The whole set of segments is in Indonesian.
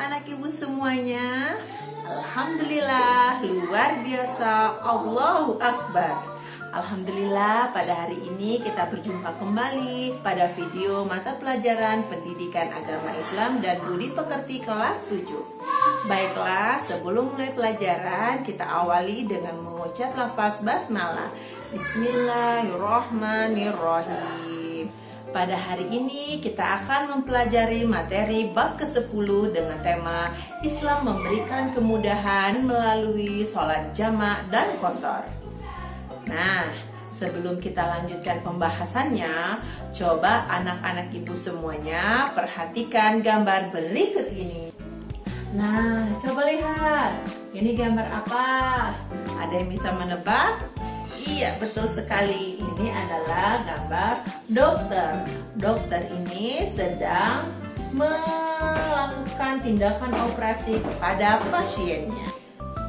anak ibu semuanya? Alhamdulillah, luar biasa, Allahu Akbar. Alhamdulillah, pada hari ini kita berjumpa kembali pada video mata pelajaran Pendidikan Agama Islam dan Budi Pekerti kelas 7. Baiklah, sebelum mulai pelajaran, kita awali dengan mengucap lafaz basmalah. Bismillahirrahmanirrahim. Pada hari ini kita akan mempelajari materi bab ke-10 dengan tema Islam memberikan kemudahan melalui sholat jamak dan qashar. Nah, sebelum kita lanjutkan pembahasannya, coba anak-anak ibu semuanya perhatikan gambar berikut ini. Nah, coba lihat, ini gambar apa? Ada yang bisa menebak? Iya, betul sekali. Ini adalah gambar dokter. Dokter ini sedang melakukan tindakan operasi kepada pasiennya.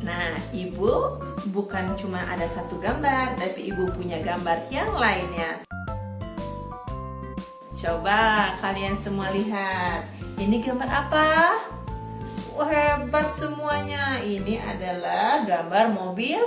Nah, ibu bukan cuma ada satu gambar, tapi ibu punya gambar yang lainnya. Coba kalian semua lihat. Ini gambar apa? Wah, hebat semuanya. Ini adalah gambar mobil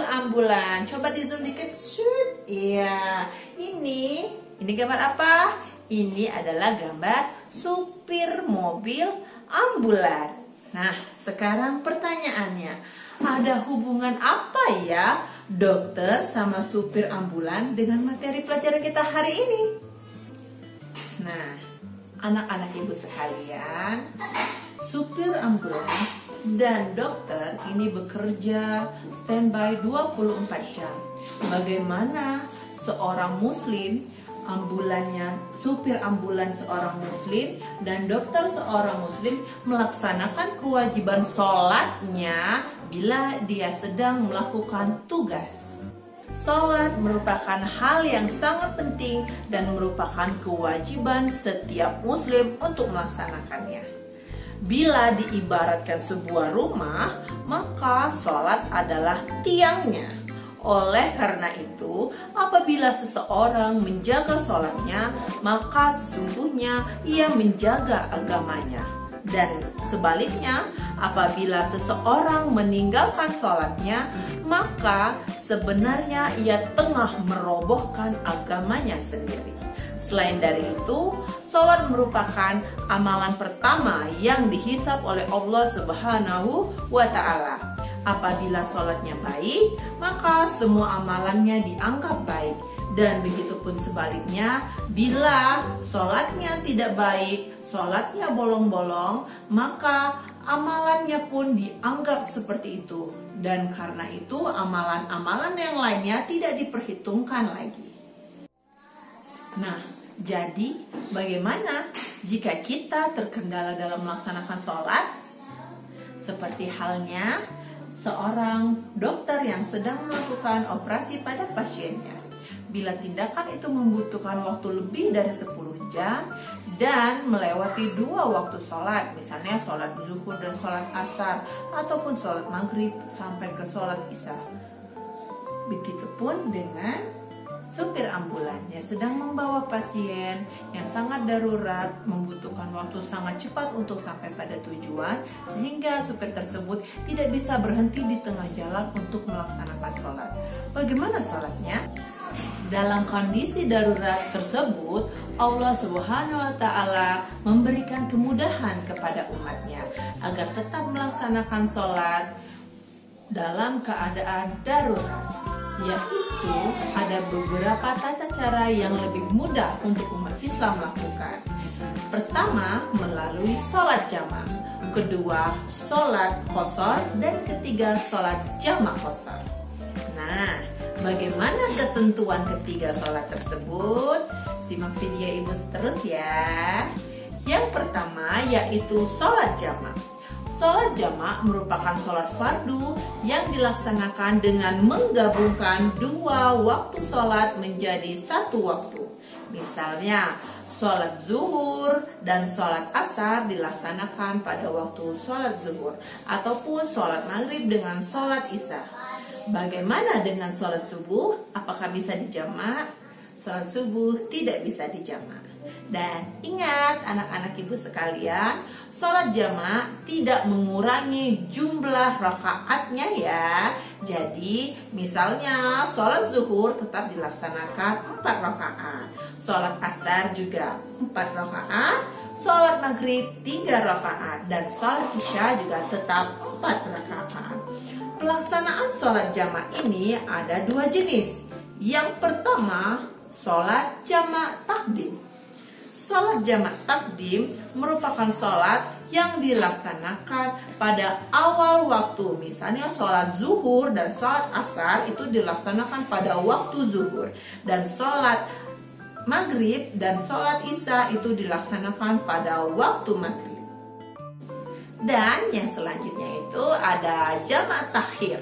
ambulan. Coba di zoom dikit. Shoot. Iya. Ini gambar apa? Ini adalah gambar supir mobil ambulan. Nah, sekarang pertanyaannya, ada hubungan apa ya dokter sama supir ambulan dengan materi pelajaran kita hari ini? Nah, anak-anak ibu sekalian, supir ambulan dan dokter ini bekerja standby 24 jam. Bagaimana seorang muslim, supir ambulan seorang muslim dan dokter seorang muslim melaksanakan kewajiban sholatnya bila dia sedang melakukan tugas. Sholat merupakan hal yang sangat penting dan merupakan kewajiban setiap muslim untuk melaksanakannya. Bila diibaratkan sebuah rumah, maka sholat adalah tiangnya. Oleh karena itu, apabila seseorang menjaga sholatnya, maka sesungguhnya ia menjaga agamanya. Dan sebaliknya, apabila seseorang meninggalkan sholatnya, maka sebenarnya ia tengah merobohkan agamanya sendiri. Selain dari itu, sholat merupakan amalan pertama yang dihisab oleh Allah Subhanahu wa Ta'ala. Apabila sholatnya baik, maka semua amalannya dianggap baik. Dan begitupun sebaliknya, bila sholatnya tidak baik, sholatnya bolong-bolong, maka amalannya pun dianggap seperti itu. Dan karena itu, amalan-amalan yang lainnya tidak diperhitungkan lagi. Nah, jadi bagaimana jika kita terkendala dalam melaksanakan sholat? Seperti halnya seorang dokter yang sedang melakukan operasi pada pasiennya. Bila tindakan itu membutuhkan waktu lebih dari 10 jam dan melewati 2 waktu sholat, misalnya sholat zuhur dan sholat asar, ataupun sholat maghrib sampai ke sholat isya. Begitupun dengan supir ambulan yang sedang membawa pasien yang sangat darurat, membutuhkan waktu sangat cepat untuk sampai pada tujuan, sehingga supir tersebut tidak bisa berhenti di tengah jalan untuk melaksanakan sholat. Bagaimana sholatnya? Dalam kondisi darurat tersebut, Allah Subhanahu wa Ta'ala memberikan kemudahan kepada umatnya agar tetap melaksanakan sholat dalam keadaan darurat. Yaitu ada beberapa tata cara yang lebih mudah untuk umat Islam lakukan. Pertama, melalui sholat jamak. Kedua, sholat qashar. Dan ketiga, sholat jamak qashar. Nah, bagaimana ketentuan ketiga sholat tersebut? Simak video ibu terus ya. Yang pertama yaitu sholat jamak. Sholat jamak merupakan sholat fardu yang dilaksanakan dengan menggabungkan 2 waktu sholat menjadi 1 waktu. Misalnya, sholat zuhur dan sholat asar dilaksanakan pada waktu sholat zuhur, ataupun sholat maghrib dengan sholat isya. Bagaimana dengan sholat subuh? Apakah bisa dijamak? Sholat subuh tidak bisa dijamak. Dan ingat anak-anak ibu sekalian, sholat jamaah tidak mengurangi jumlah rakaatnya ya. Jadi misalnya sholat zuhur tetap dilaksanakan 4 rakaat, sholat asar juga 4 rakaat, sholat maghrib 3 rakaat, dan sholat isya juga tetap 4 rakaat. Pelaksanaan sholat jamaah ini ada 2 jenis. Yang pertama, sholat jamaah takdim. Sholat jamaah takdim merupakan sholat yang dilaksanakan pada awal waktu. Misalnya sholat zuhur dan sholat asar itu dilaksanakan pada waktu zuhur. Dan sholat maghrib dan sholat isya itu dilaksanakan pada waktu maghrib. Dan yang selanjutnya itu ada jamaah takhir,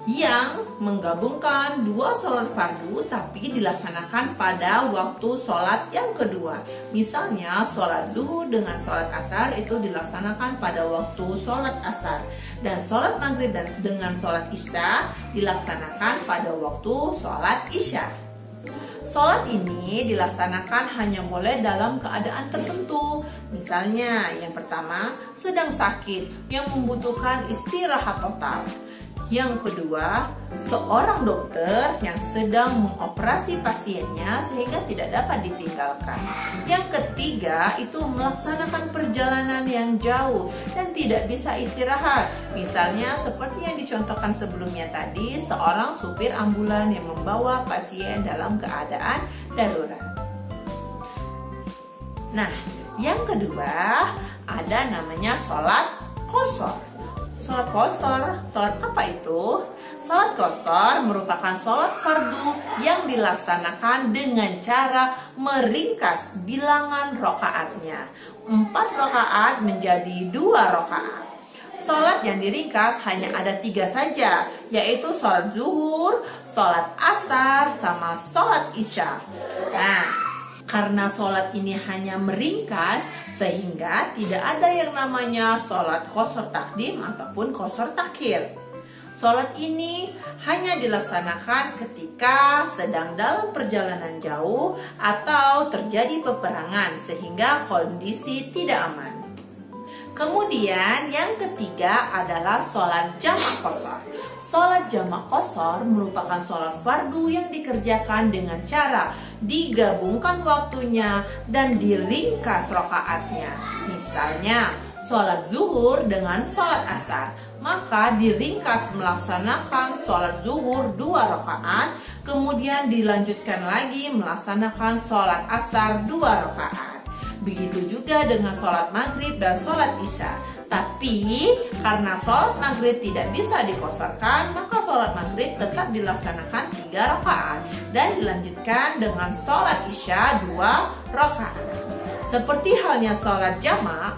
yang menggabungkan 2 sholat fardu tapi dilaksanakan pada waktu sholat yang kedua. Misalnya sholat zuhur dengan sholat asar itu dilaksanakan pada waktu sholat asar, dan sholat maghrib dengan sholat isya dilaksanakan pada waktu sholat isya. Sholat ini dilaksanakan hanya boleh dalam keadaan tertentu. Misalnya yang pertama, sedang sakit yang membutuhkan istirahat total. Yang kedua, seorang dokter yang sedang mengoperasi pasiennya sehingga tidak dapat ditinggalkan. Yang ketiga, itu melaksanakan perjalanan yang jauh dan tidak bisa istirahat. Misalnya seperti yang dicontohkan sebelumnya tadi, seorang supir ambulan yang membawa pasien dalam keadaan darurat. Nah, yang kedua ada namanya sholat qashar. Sholat qashar, sholat apa itu? Sholat qashar merupakan sholat fardu yang dilaksanakan dengan cara meringkas bilangan rakaatnya. 4 rakaat menjadi 2 rakaat. Sholat yang diringkas hanya ada 3 saja, yaitu sholat zuhur, sholat asar, sama sholat isya. Nah, karena sholat ini hanya meringkas, sehingga tidak ada yang namanya sholat qashar takdim ataupun qashar takhir. Sholat ini hanya dilaksanakan ketika sedang dalam perjalanan jauh atau terjadi peperangan sehingga kondisi tidak aman. Kemudian yang ketiga adalah sholat jamaah qashar. Sholat jamaah qashar merupakan sholat fardu yang dikerjakan dengan cara digabungkan waktunya dan diringkas rakaatnya. Misalnya sholat zuhur dengan sholat asar, maka diringkas melaksanakan sholat zuhur 2 rakaat, kemudian dilanjutkan lagi melaksanakan sholat asar 2 rakaat. Begitu juga dengan sholat maghrib dan sholat isya. Tapi karena sholat maghrib tidak bisa dikosarkan, maka sholat maghrib tetap dilaksanakan 3 rakaat dan dilanjutkan dengan sholat isya 2 rakaat. Seperti halnya sholat jamaah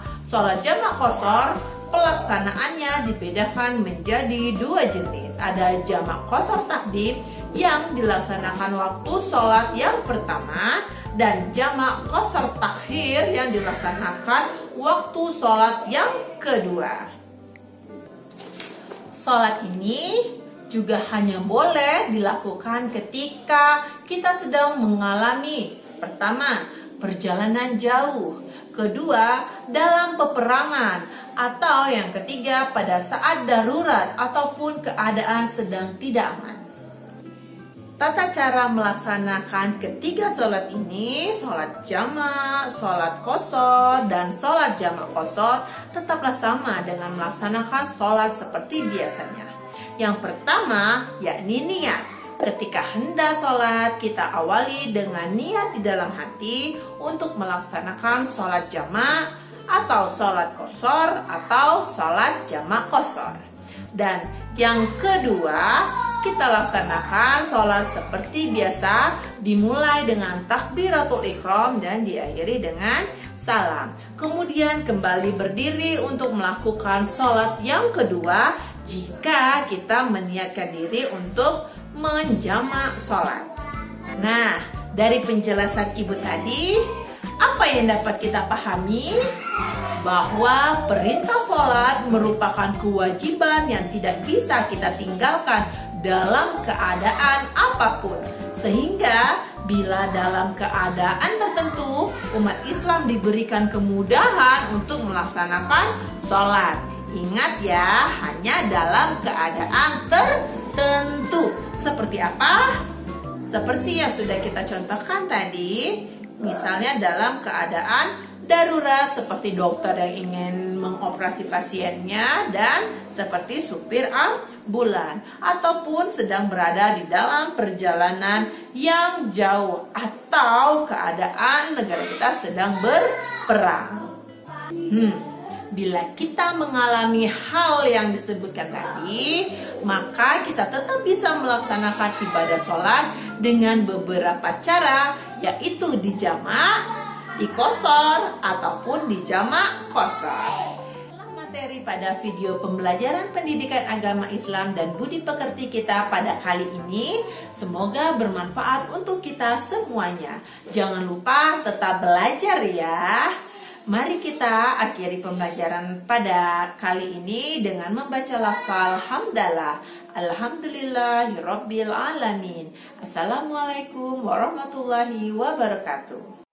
qashar pelaksanaannya dibedakan menjadi 2 jenis. Ada jamaah qashar takdim yang dilaksanakan waktu sholat yang pertama, dan jamaah qashar takhir yang dilaksanakan waktu sholat yang kedua. Sholat ini juga hanya boleh dilakukan ketika kita sedang mengalami, pertama, perjalanan jauh, kedua, dalam peperangan, atau yang ketiga, pada saat darurat ataupun keadaan sedang tidak aman. Tata cara melaksanakan ketiga sholat ini, sholat jamaah, sholat qashar, dan sholat jamaah qashar tetaplah sama dengan melaksanakan sholat seperti biasanya. Yang pertama, yakni niat. Ketika hendak sholat, kita awali dengan niat di dalam hati untuk melaksanakan sholat jamaah atau sholat qashar atau sholat jamaah qashar. Dan yang kedua, kita laksanakan sholat seperti biasa, dimulai dengan takbiratul ihram dan diakhiri dengan salam. Kemudian kembali berdiri untuk melakukan sholat yang kedua jika kita meniatkan diri untuk menjamak sholat. Nah, dari penjelasan ibu tadi, apa yang dapat kita pahami? Bahwa perintah sholat merupakan kewajiban yang tidak bisa kita tinggalkan dalam keadaan apapun. Sehingga bila dalam keadaan tertentu umat Islam diberikan kemudahan untuk melaksanakan sholat. Ingat ya, hanya dalam keadaan tertentu. Seperti apa? Seperti yang sudah kita contohkan tadi, misalnya dalam keadaan darurat seperti dokter yang ingin mengoperasi pasiennya dan seperti supir ambulan, ataupun sedang berada di dalam perjalanan yang jauh, atau keadaan negara kita sedang berperang. Bila kita mengalami hal yang disebutkan tadi, maka kita tetap bisa melaksanakan ibadah sholat dengan beberapa cara, yaitu di jamak, di qashar, ataupun di jamak qashar. Materi pada video pembelajaran pendidikan agama Islam dan budi pekerti kita pada kali ini semoga bermanfaat untuk kita semuanya. Jangan lupa tetap belajar ya. Mari kita akhiri pembelajaran pada kali ini dengan membaca lafal hamdalah. Alhamdulillahirabbil alamin. Assalamualaikum warahmatullahi wabarakatuh.